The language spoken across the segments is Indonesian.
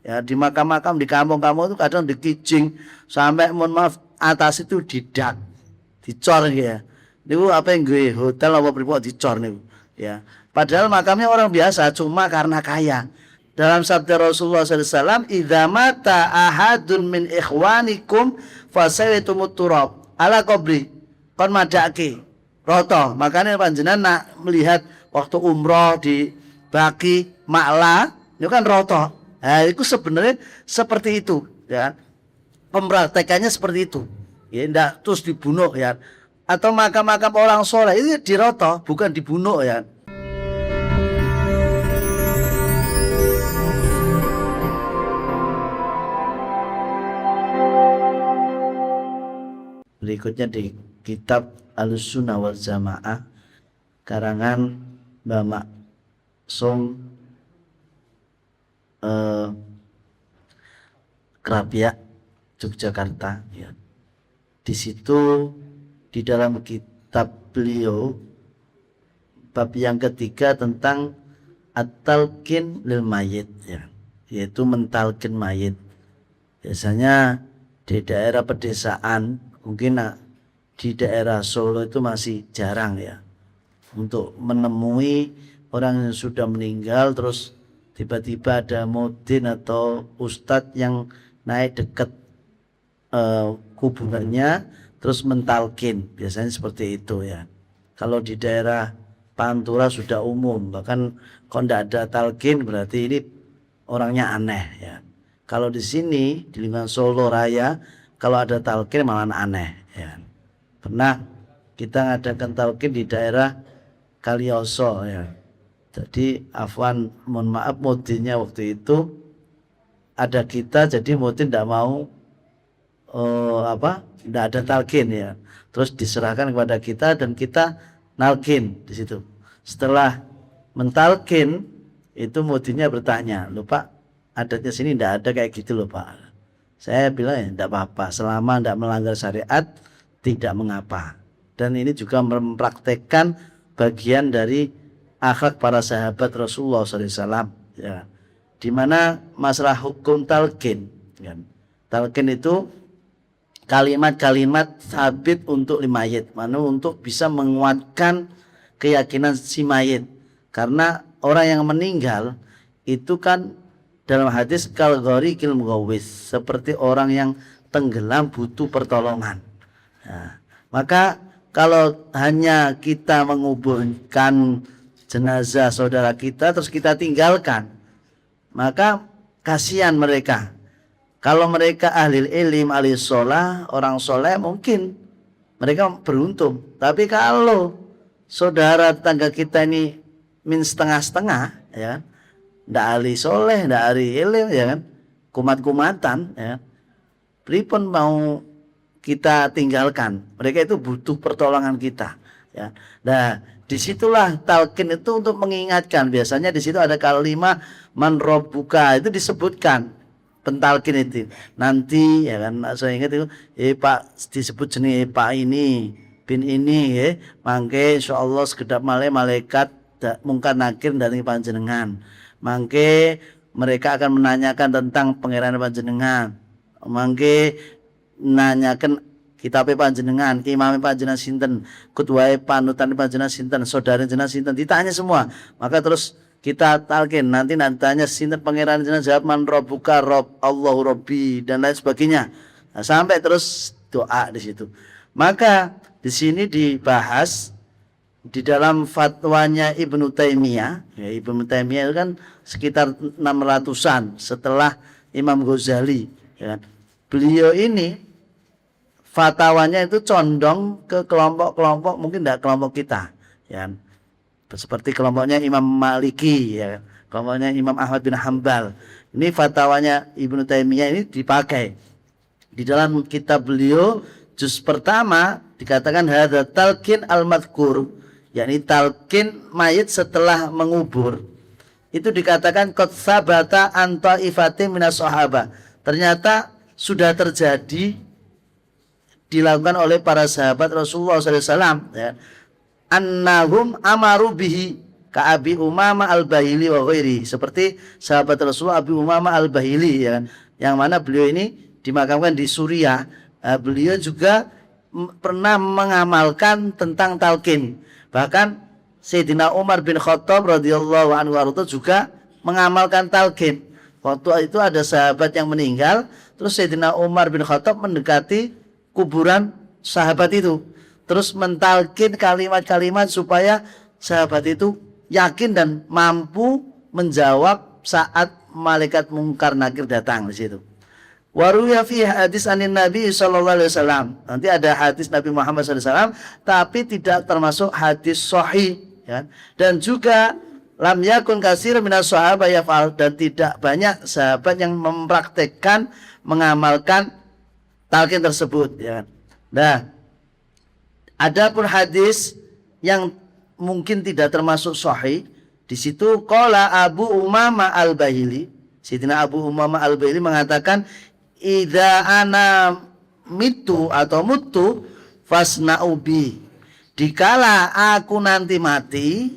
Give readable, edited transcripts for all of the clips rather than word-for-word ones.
Ya, di makam-makam di kampung-kampung itu kadang dikijing sampai mohon maaf atas itu didak, dicor ya. Niku apa yang gue hotel apa pripun dicor niku. Ya. Padahal makamnya orang biasa cuma karena kaya. Dalam sabda Rasulullah SAW, "Idza mata ahadun min ikhwanikum fasawaitumut turab ala qabri." Kon madake roto. Makanya panjenengan nak melihat waktu umroh di Baki Ma'la, itu kan roto. Nah, itu sebenarnya seperti itu, ya. Pempraktekannya seperti itu. Ya, enggak terus dibunuh ya. Atau makam-makam orang soleh itu diroto, bukan dibunuh ya. Berikutnya di kitab Al-Sunnah wal Jamaah karangan Mbah Maksum Krapyak Yogyakarta ya. Di situ di dalam kitab beliau bab yang ketiga tentang at-talqin lil mayit ya, yaitu mentalkin mayit. Biasanya di daerah pedesaan, mungkin di daerah Solo itu masih jarang ya untuk menemui orang yang sudah meninggal terus tiba-tiba ada mudzin atau ustadz yang naik dekat kuburannya terus mentalkin. Biasanya seperti itu ya. Kalau di daerah Pantura sudah umum, bahkan kalau tidak ada talqin berarti ini orangnya aneh ya. Kalau di sini di lingkungan Solo Raya kalau ada talqin malah aneh ya. Pernah kita ngadakan talqin di daerah Kalioso ya. Jadi afwan mohon maaf mudinnya waktu itu ada kita, jadi mudin tidak mau tidak ada talqin ya. Terus diserahkan kepada kita dan kita nalkin di situ. Setelah mentalkin itu mudinnya bertanya, "Loh Pak, adatnya sini tidak ada kayak gitu loh Pak." Saya bilang ya tidak apa-apa, selama tidak melanggar syariat tidak mengapa. Dan ini juga mempraktekkan bagian dari akhlak para sahabat Rasulullah SAW ya. Dimana masalah hukum talqin ya. Talqin itu kalimat-kalimat sabit untuk mayit, mana untuk bisa menguatkan keyakinan si mayit. Karena orang yang meninggal itu kan dalam hadis kal gharikil mughawwis, seperti orang yang tenggelam butuh pertolongan. Nah, maka kalau hanya kita menguburkan jenazah saudara kita terus kita tinggalkan, maka kasihan mereka. Kalau mereka ahli ilm, ahli sholah, orang soleh mungkin mereka beruntung. Tapi kalau saudara tetangga kita ini setengah-setengah ya, ndak ahli soleh, ndak ahli ilm ya kan, kumat-kumatan ya, pripun mau kita tinggalkan. Mereka itu butuh pertolongan kita ya. Nah, disitulah talqin itu untuk mengingatkan. Biasanya di situ ada kalimat man rabbuka, itu disebutkan pentalkin itu. Nanti ya kan saya ingat itu Pak disebut jenis Pak ini bin ini ya, mangke insyaallah sekedap malaikat mungkar nakir dari panjenengan. Mangke mereka akan menanyakan tentang pangeran panjenengan. Mangke nanyakan kitab panjenengan, imam panjenengan sinten, kutwae panutan panjenengan sinten, saudara jenengan sinten, ditanya semua. Maka terus kita talqin, nanti tanya sinten pangeran jenengan, jawab man rabbuka, Rabb Allahu Rabbi dan lain sebagainya. Nah, sampai terus doa di situ. Maka di sini dibahas di dalam fatwanya Ibnu Taimiyah. Ya, Ibnu Taimiyah itu kan sekitar 600-an setelah Imam Ghazali ya. Beliau ini fatwanya itu condong ke kelompok-kelompok, mungkin tidak kelompok kita ya. Seperti kelompoknya Imam Maliki ya, kelompoknya Imam Ahmad bin Hambal. Ini fatwanya Ibnu Taimiyah ini dipakai di dalam kitab beliau juz pertama dikatakan hadza talqin al-madhkur, yakni talqin mayit setelah mengubur. Itu dikatakan qad sabata an ta'ifatin minas sahabah. Ternyata sudah terjadi dilakukan oleh para sahabat Rasulullah SAW ya. Annahum amaru bihi, ka Abi Umamah Al-Bahili wa ghairi, seperti sahabat Rasulullah Abi Umamah Al-Bahili ya kan, yang mana beliau ini dimakamkan di Suriah. Beliau juga pernah mengamalkan tentang talqin. Bahkan Sayyidina Umar bin Khattab radhiyallahu anhu juga mengamalkan talqin. Waktu itu ada sahabat yang meninggal, terus Sayyidina Umar bin Khattab mendekati kuburan sahabat itu, terus mentalkin kalimat-kalimat supaya sahabat itu yakin dan mampu menjawab saat malaikat mungkar nakir datang di situ. Waruya fi hadis anin Nabi sallallahu alaihi wasallam. Nanti ada hadis Nabi Muhammad sallallahu alaihi wasallam tapi tidak termasuk hadis sahih ya. Dan juga lam yakun katsir minas sahabat yaf'al, dan tidak banyak sahabat yang mempraktekkan mengamalkan talqin tersebut ya. Nah, adapun hadis yang mungkin tidak termasuk sahih, di situ qala Abu Umamah Al-Bahili, Sayyidina Abu Umamah Al-Bahili mengatakan, idza ana mitu atau mutu fasna'u bi, dikala aku nanti mati,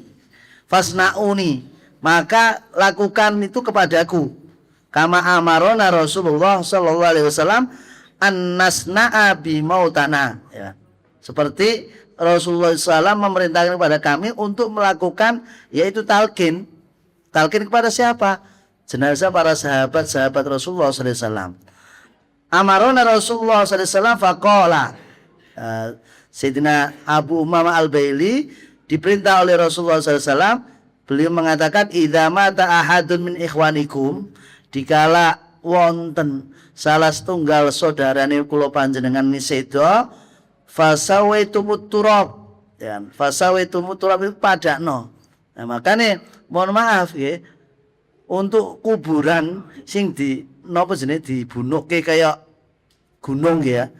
fasna'uni, maka lakukan itu kepadaku, kama amarona Rasulullah sallallahu alaihi wasallam an-nasna'a bi mautana ya. Seperti Rasulullah SAW memerintahkan kepada kami untuk melakukan yaitu talqin. Talqin kepada siapa? Jenazah para sahabat-sahabat Rasulullah SAW. Amarona Rasulullah SAW faqala, Sayyidina Abu Umamah Al-Bahili diperintah oleh Rasulullah SAW, beliau mengatakan idza mata ahadun min ikhwanikum, dikala wonten salah setunggal saudarane kula panjenengan nisedo, fasawaitumut turab ya, fasawaitumut turab itu padakno. Nah makanya mohon maaf ya, untuk kuburan sing di napa jenenge dibunuhke kayak gunung ya,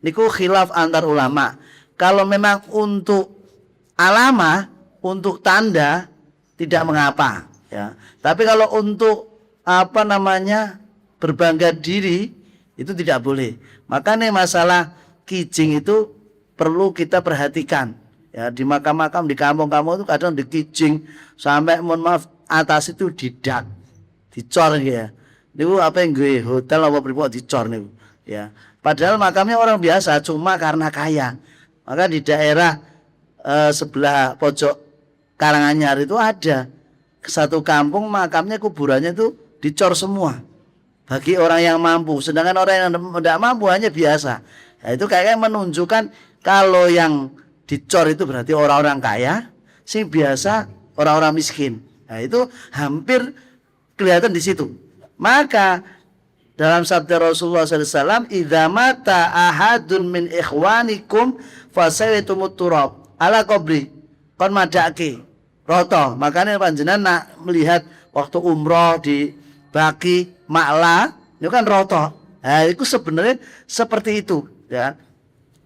niku khilaf antar ulama. Kalau memang untuk alamah, untuk tanda tidak mengapa ya. Tapi kalau untuk apa namanya berbangga diri itu tidak boleh. Makanya masalah kijing itu perlu kita perhatikan ya. Di makam-makam di kampung-kampung itu kadang dikijing sampai mohon maaf atas itu didak, dicor ya. Niku apa yang gue hotel apa pripot dicor niku ya. Padahal makamnya orang biasa cuma karena kaya. Maka di daerah sebelah pojok Karanganyar itu ada satu kampung makamnya kuburannya itu dicor semua bagi orang yang mampu, sedangkan orang yang tidak mampu hanya biasa. Nah, itu kayaknya menunjukkan kalau yang dicor itu berarti orang-orang kaya, sing biasa orang-orang miskin. Nah, itu hampir kelihatan di situ. Maka dalam sabda Rasulullah SAW, idza mata ahadun min ikhwanikum fasawaitumut turab ala qabri, kon madake roto. Makanya panjenengan nak melihat waktu umroh di Baki Ma'la itu kan roto. Nah, itu sebenarnya seperti itu ya.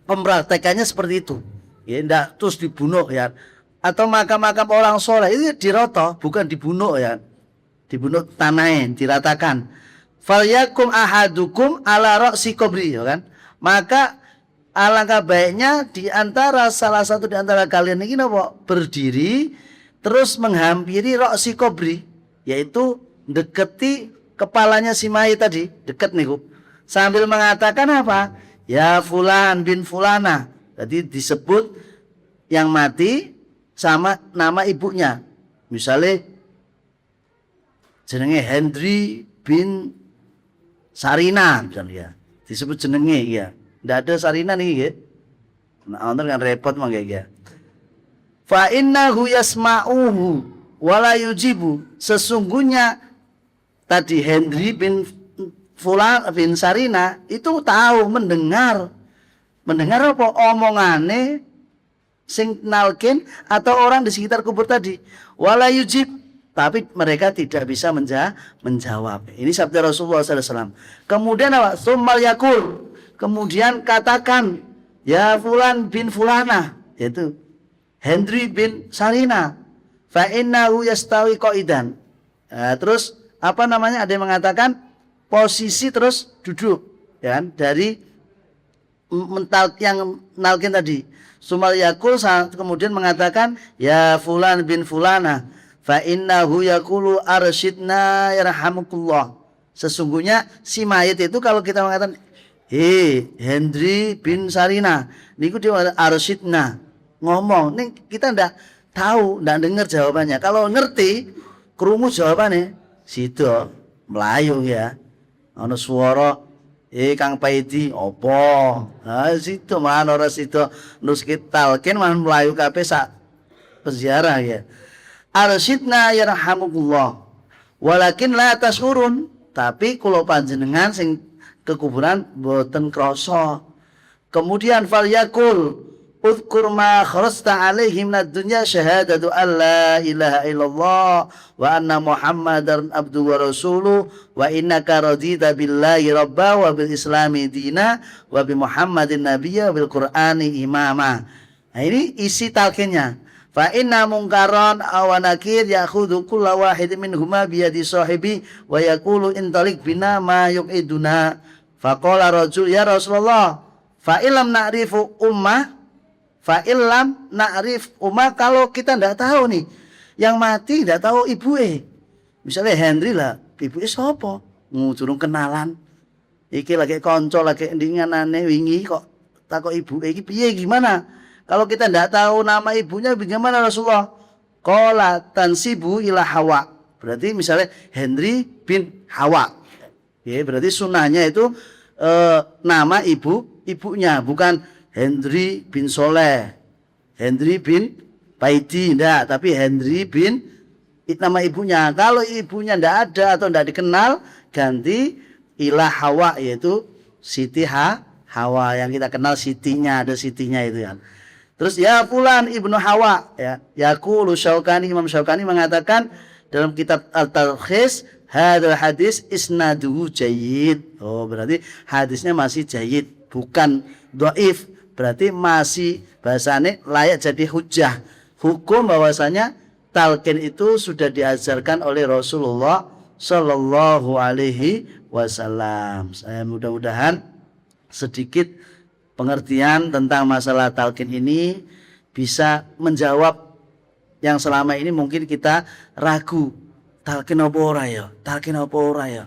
Pempraktekannya seperti itu. Ya enggak terus dibunuh ya. Atau makam-makam orang soleh itu diroto, bukan dibunuh ya. Dibunuh tanahnya, diratakan. Falyakum ahadukum ala ra'si qabri ya kan. Maka alangkah baiknya di antara salah satu di antara kalian ini apa? Berdiri terus menghampiri ra'si qabri, yaitu deketi kepalanya si mayit tadi, deket nih sambil mengatakan apa? Ya fulan bin fulana. Jadi disebut yang mati sama nama ibunya. Misalnya jenenge Henry bin Sarina misalnya. Disebut jenenge ya. Ndak ada Sarina nih ya. Nah, wonten kan repot mangga ya. Fa innahu yasma'uhu wala yujibu. Sesungguhnya tadi Henry bin Fulan bin Sarina itu tahu mendengar apa omongane sing nalkin atau orang di sekitar kubur tadi. Wala yujib, tapi mereka tidak bisa menjawab. Ini sabda Rasulullah SAW. Kemudian apa? Summal yakul. Kemudian katakan ya Fulan bin Fulana, yaitu Henry bin Sarina. Fa innahu yastawi qaidan. Terus apa namanya? Ada yang mengatakan posisi terus duduk ya kan, dari yang nalkin tadi. Sumal yakul kemudian mengatakan ya fulan bin fulana fa innahu yaqulu arsyidna yarhamukullah. Sesungguhnya si mayit itu kalau kita mengatakan Hendri bin Sarina niku dia arsyidna ngomong nih kita ndak tahu ndak dengar jawabannya. Kalau ngerti krungu jawabannya sido melayu ya ana swara Kang Paidi opo situ mana ora situ nus kita talkin man melayu kabeh sak peziarah ya arsyidna yarhamukullah walakin la tashurun tapi kula panjenengan sing ke kuburan boten krasa kemudian fal yakul udhkur ma kharasta alaihim minad dunya syahadatu an la ilaha illallah wa anna muhammadar abduhu wa rasuluh wa innaka radita billahi rabba wa bil islami dina wa bi muhammadin nabiyya bil qur'ani imama. Nah ini isi talqinnya. Fa inna munkaran aw nakir ya'khudhu kullu wahidin minhuma bi yadi sahibi wa yaqulu intalik bina ma yuqiduna. Faqala rajul ya Rasulullah fa illam na'rifu ummah fa'ilam na'rif kalau kita ndak tahu nih yang mati ndak tahu ibu misalnya Henry lah ibu sapa durung kenalan iki lagi konco lagi ndinganane wingi kok takok ibu iki piye gimana kalau kita ndak tahu nama ibunya bagaimana Rasulullah qala tansibu ila Hawa berarti misalnya Henry bin Hawa ya berarti sunahnya itu nama ibunya bukan Hendri bin Soleh, Hendri bin Paidi, enggak, tapi Hendri bin nama ibunya. Kalau ibunya enggak ada atau enggak dikenal, ganti ilah Hawa yaitu Siti Hawa yang kita kenal Sitinya, ada Sitinya itu ya. Terus ya fulan ibnu Hawa ya. Yaqulu Syaukani Imam Syaukani mengatakan dalam kitab Al-Talkhis hadzal hadis isnaduhu jayyid. Oh, berarti hadisnya masih jayyid, bukan dhaif. Berarti masih bahasanya layak jadi hujah hukum bahwasanya talqin itu sudah diajarkan oleh Rasulullah Shallallahu Alaihi Wasallam. Saya mudah-mudahan sedikit pengertian tentang masalah talqin ini bisa menjawab yang selama ini mungkin kita ragu talqin apa ora ya, talqin apa ora ya.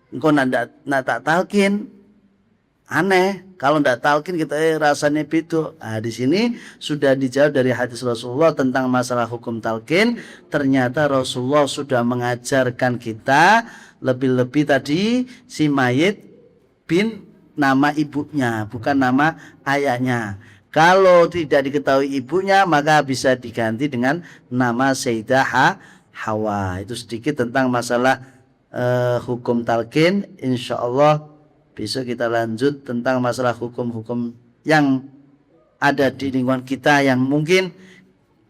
Engko nak tak talqin aneh kalau ndak talqin kita rasanya beda. Nah, di sini sudah dijawab dari hadis Rasulullah tentang masalah hukum talqin. Ternyata Rasulullah sudah mengajarkan kita lebih-lebih tadi si mayit bin nama ibunya bukan nama ayahnya. Kalau tidak diketahui ibunya maka bisa diganti dengan nama Sayyidah Hawa. Itu sedikit tentang masalah hukum talqin. Insyaallah besok kita lanjut tentang masalah hukum-hukum yang ada di lingkungan kita yang mungkin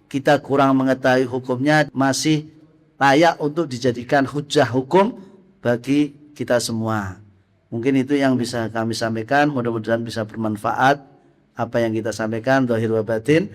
kita kurang mengetahui hukumnya masih layak untuk dijadikan hujah hukum bagi kita semua. Mungkin itu yang bisa kami sampaikan, mudah-mudahan bisa bermanfaat apa yang kita sampaikan zahir wa batin.